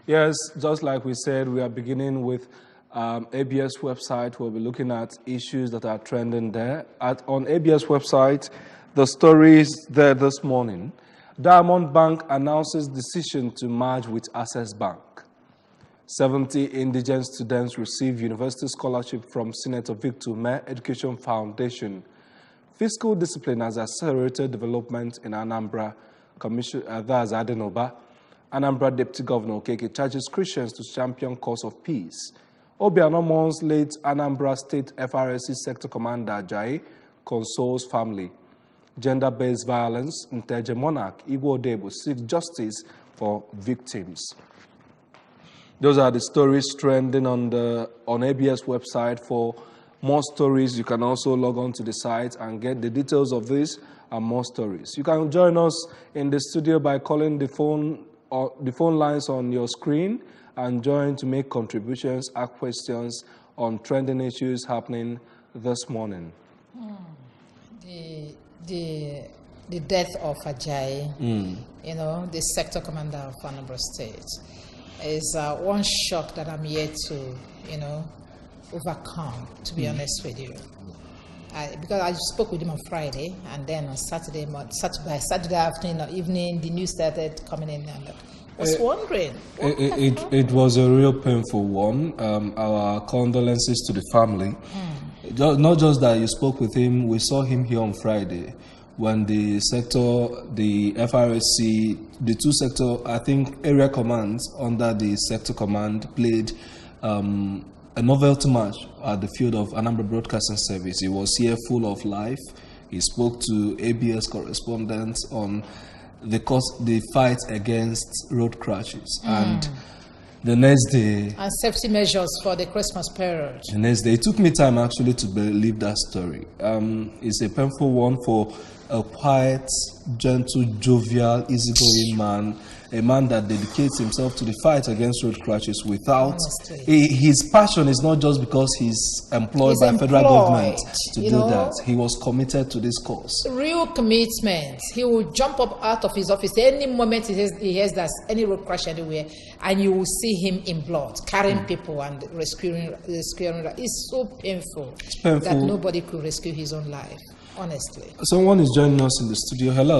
Yes, just like we said, we are beginning with ABS website. We'll be looking at issues that are trending there. On ABS website, the story is there this morning. Diamond Bank announces decision to merge with Access Bank. 70 indigent students receive university scholarship from Senator Victor Ume Education Foundation. Fiscal discipline has accelerated development in Anambra. That's Adenoba. Anambra Deputy Governor Okeke charges Christians to champion cause of peace. Obiano mourns late Anambra State FRSC Sector Commander Ajayi consoles family. Gender-based violence, Nteje Monarch, Igbo Debo seeks justice for victims. Those are the stories trending on ABS website. For more stories, you can also log on to the site and get the details of this and more stories. You can join us in the studio by calling the phone lines on your screen and join to make contributions, ask questions on trending issues happening this morning. The death of Ajayi, the sector commander of Anambra State, is one shock that I'm yet to, overcome, to be honest with you. Because I spoke with him on Friday, and then on Saturday afternoon or evening, the news started coming in, and I was wondering. It was a real painful one. Our condolences to the family. Not just that you spoke with him, we saw him here on Friday when the sector, the FRSC, the two sector, I think, area commands under the sector command played a novelty match at the field of Anambra Broadcasting Service. He was here full of life. He spoke to ABS correspondents on the fight against road crashes. And the next day... And safety measures for the Christmas period. The next day, it took me time actually to believe that story. It's a painful one for a quiet, gentle, jovial, easygoing man, a man that dedicates himself to the fight against road crashes without... His passion is not just because he's employed by federal government to do that. He was committed to this cause. Real commitment. He will jump up out of his office any moment he hears that any road crash anywhere, and you will see him in blood, carrying people and rescuing. It's so painful, that nobody could rescue his own life, honestly. Someone is joining us in the studio. Hello.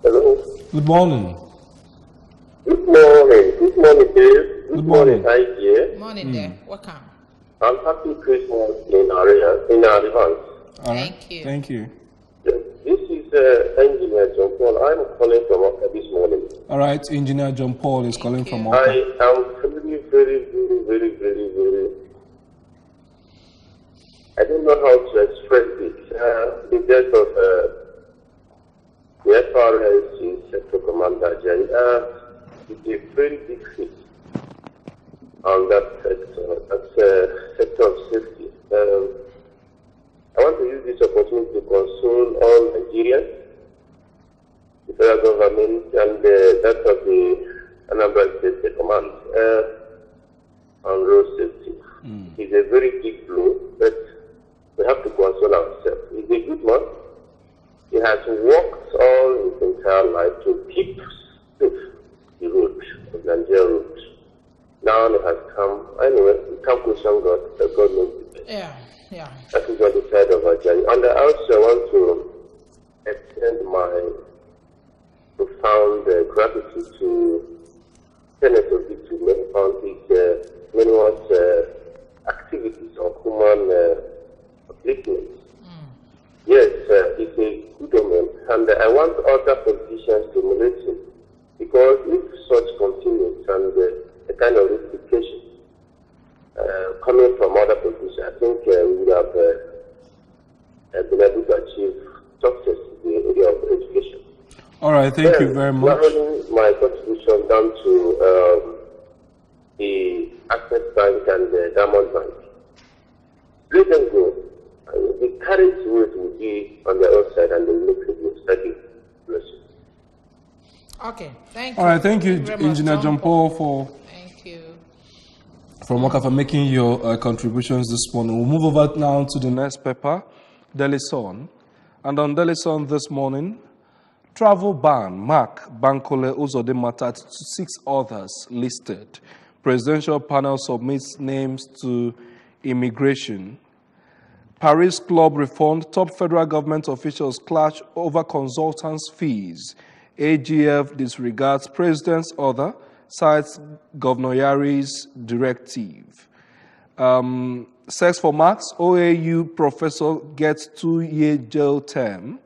Hello. Good morning. Good morning. Good morning, Dave. Good morning, idea. Good morning there. Welcome. I'm happy Christmas in advance. Thank you. Thank you. Yes, this is Engineer John Paul. I'm calling from Oka this morning. All right, Engineer John Paul is calling from Oka. I am very, very, very, very, very, very... I don't know how to express it. The death of the FRSC Sector Commander Ajayi is a very big hit on that sector of safety. I want to use this opportunity to console all Nigerians, the federal government, and that of the Anambra State Command on road safety. It's a very deep blow, but we have to console ourselves. He's a good man. He has worked all his entire life to keep safe the road, the Nigeria road. Now it has come. Anyway, we can't question God. God knows the best. Yeah. That is on the side of our journey. And I also want to extend my profound gratitude to Senator Victor Ume on his many activities of human upliftment. Yes, it's a good omen, and I want other politicians to emulate him, because if such continues and the kind of replication coming from other politicians, I think we would have been able to achieve success in the area of education. All right, thank you very much. Narrowing my contribution down to the Access Bank and the Diamond Bank. Let them go. The current weight will be on the outside, and they will make it more steady. Bless you. Okay, thank you. All right, thank you, Engineer John Paul, from Oka for making your contributions this morning. We'll move over now to the next paper, Daily Sun. And on Daily Sun this morning, Travel ban, Mark Bankole Uzodinma, 6 others listed. Presidential panel submits names to immigration. Paris Club reformed, top federal government officials clash over consultants' fees. AGF disregards president's order, cites Governor Yari's directive. Sex for marks, OAU professor gets 2-year jail term.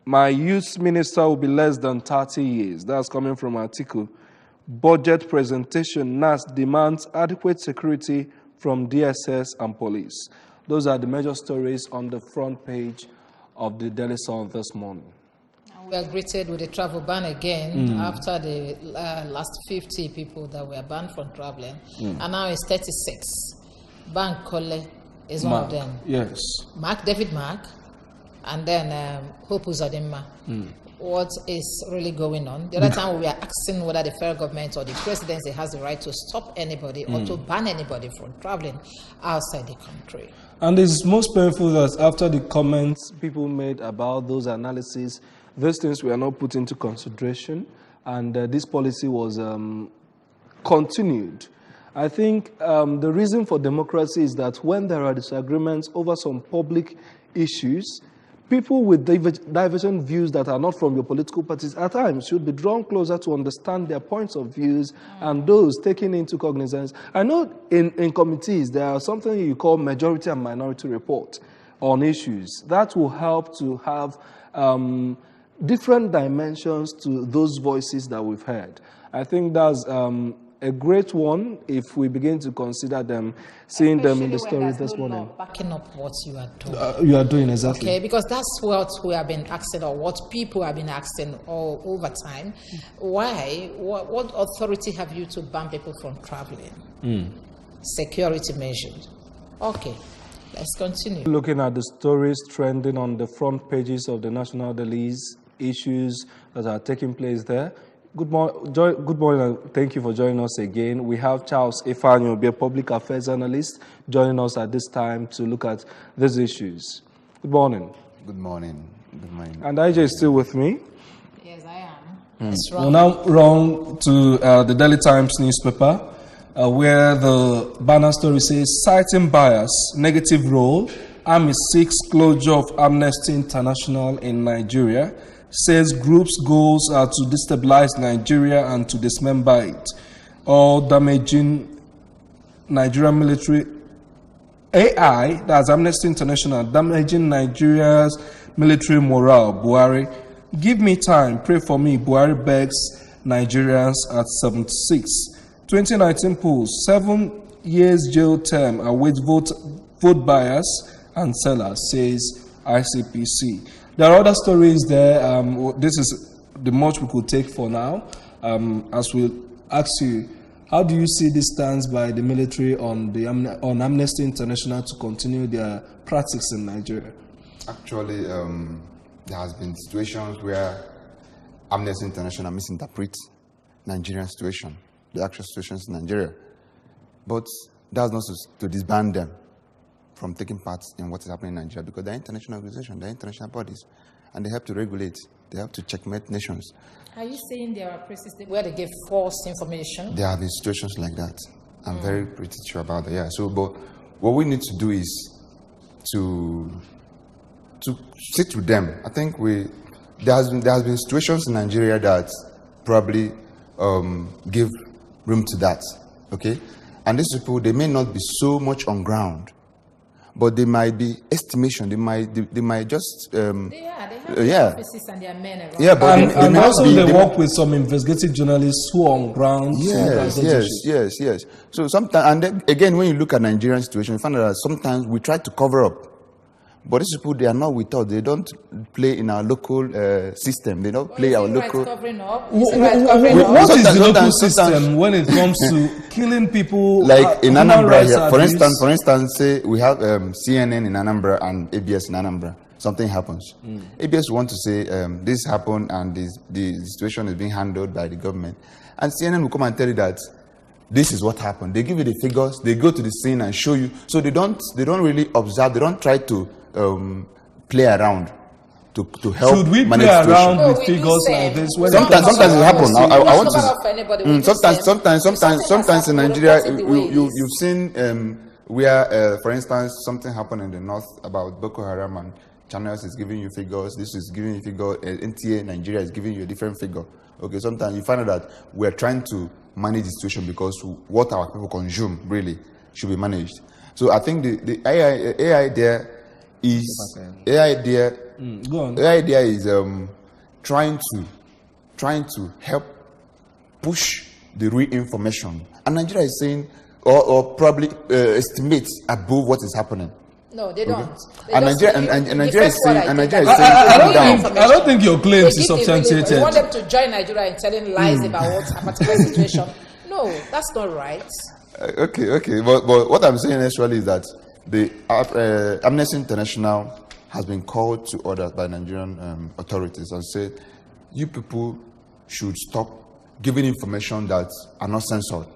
My youth minister will be less than 30 years. That's coming from article. Budget presentation, NAS demands adequate security from DSS and police. Those are the major stories on the front page of the Daily Sun this morning. We are greeted with a travel ban again after the last 50 people that were banned from traveling. And now it's 36. Bankole is one of them. Yes. David Mark, and then Hope Uzodinma. What is really going on? The other time we were asking whether the federal government or the presidency has the right to stop anybody or to ban anybody from traveling outside the country. And it's most painful that after the comments people made about those analyses, those things were not put into consideration, and this policy was continued. I think the reason for democracy is that when there are disagreements over some public issues, people with divergent views that are not from your political parties at times should be drawn closer to understand their points of views and those taken into cognizance. I know in committees there are something you call majority and minority report on issues. That will help to have different dimensions to those voices that we've heard. I think that's a great one if we begin to consider them, seeing them in the story this morning. Backing up what you are doing. You are doing, exactly. Okay, because that's what we have been asking, or what people have been asking all over time. Why? What authority have you to ban people from traveling? Security measures. Okay, let's continue. Looking at the stories trending on the front pages of the national dailies, issues that are taking place there. Good morning, and thank you for joining us again. We have Charles Ifanyo, a public affairs analyst, joining us at this time to look at these issues. Good morning. Good morning. Good morning. And IJ is still with me. Yes, I am. We'll now run to the Daily Times newspaper, where the banner story says, citing bias, negative role, Army seeks closure of Amnesty International in Nigeria. Says group's goals are to destabilize Nigeria and to dismember it, all damaging Nigerian military. AI, that's Amnesty International, damaging Nigeria's military morale. Buhari, give me time, pray for me. Buhari begs Nigerians at 76. 2019 polls, 7 years jail term awaits vote buyers and sellers, says ICPC. There are other stories there. This is the much we could take for now. As we'll ask you, how do you see this stance by the military on Amnesty International to continue their practice in Nigeria? Actually, there has been situations where Amnesty International misinterprets Nigerian situation, the actual situations in Nigeria. But that's not to disband them from taking part in what is happening in Nigeria, because they're international organizations, they're international bodies, and they help to regulate, they help to checkmate nations. Are you saying there are places where they give false information? There have been situations like that. I'm very pretty sure about that, yeah. So, but what we need to do is to sit with them. I think there has been situations in Nigeria that probably give room to that, okay? And these people, they may not be so much on ground, but they might be estimation. They might just they have offices and their men around. Yeah, but and also they work with some investigative journalists who are on ground. Yes. So sometimes, and then again, when you look at Nigerian situation, you find out that sometimes we try to cover up. But these people, they are not with us. They don't play in our local system. They don't play our local. Covering up? What is the local system when it comes to killing people? Like in Anambra here, for instance, say we have CNN in Anambra and ABS in Anambra. Something happens. ABS want to say this happened and the situation is being handled by the government, and CNN will come and tell you that this is what happened. They give you the figures. They go to the scene and show you. So they don't really observe. They don't try to play around to help Should we manage play the around situation. with we do figures send. like this? When Sometimes it happens. I want to. Sometimes in Nigeria, you've seen where, for instance, something happened in the north about Boko Haram, and Channels is giving you figures. This is giving you figure. NTA Nigeria is giving you a different figure. Okay, sometimes you find out that we are trying to manage the situation because what our people consume really should be managed. So I think the AI there is AI there. Go on. AI there is trying to help push the real information, and Nigeria is saying or probably estimate above what is happening. No, they don't. They And just- Nigeria and Nigeria is saying I don't think your claims is They give substantiated. You want them to join Nigeria in telling lies about what's a particular situation. No, that's not right. Okay. But what I'm saying actually is that the Amnesty International has been called to order by Nigerian authorities and said, you people should stop giving information that are not censored.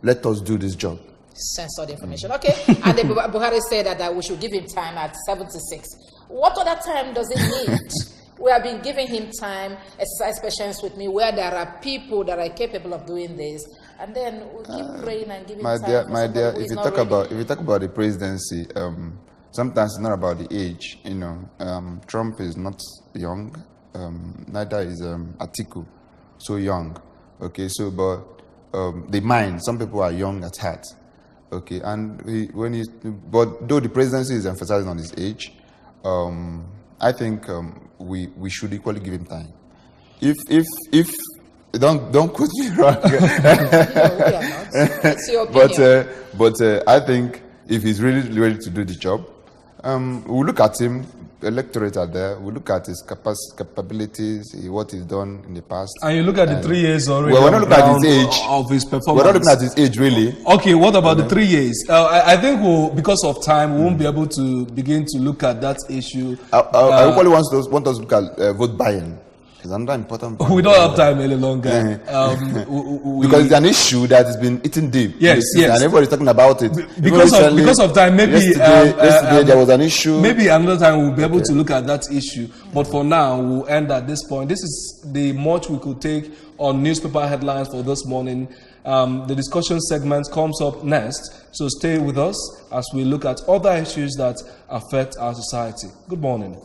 Let us do this job. Censored information. Okay. And then Buhari said that we should give him time at 76. What other time does it need? We have been giving him time, exercise patience with me, where there are people that are capable of doing this, and then we'll keep praying and giving time. My dear, if you talk about the presidency, sometimes it's not about the age. You know, Trump is not young, neither is Atiku so young. Okay, so but the mind, some people are young at heart. Okay, and but though the presidency is emphasizing on his age, I think we should equally give him time. If don't quote me wrong. No, we are not. It's your opinion. But I think if he's really ready to do the job, we'll look at him. Electorate are there. We look at his capabilities, what he's done in the past. And you look at the 3 years already. We're not looking at his age of his performance. We're not looking at his age, really. Okay, what about the 3 years? I think because of time, we won't be able to begin to look at that issue. I equally want us to look at vote buying. It's another important point. We don't have time any longer. Because it's an issue that has been eaten deep. Yes. And everybody's talking about it. Because of time, maybe yesterday there was an issue. Maybe another time we'll be able to look at that issue. But for now, we'll end at this point. This is the much we could take on newspaper headlines for this morning. The discussion segment comes up next. So stay with us as we look at other issues that affect our society. Good morning.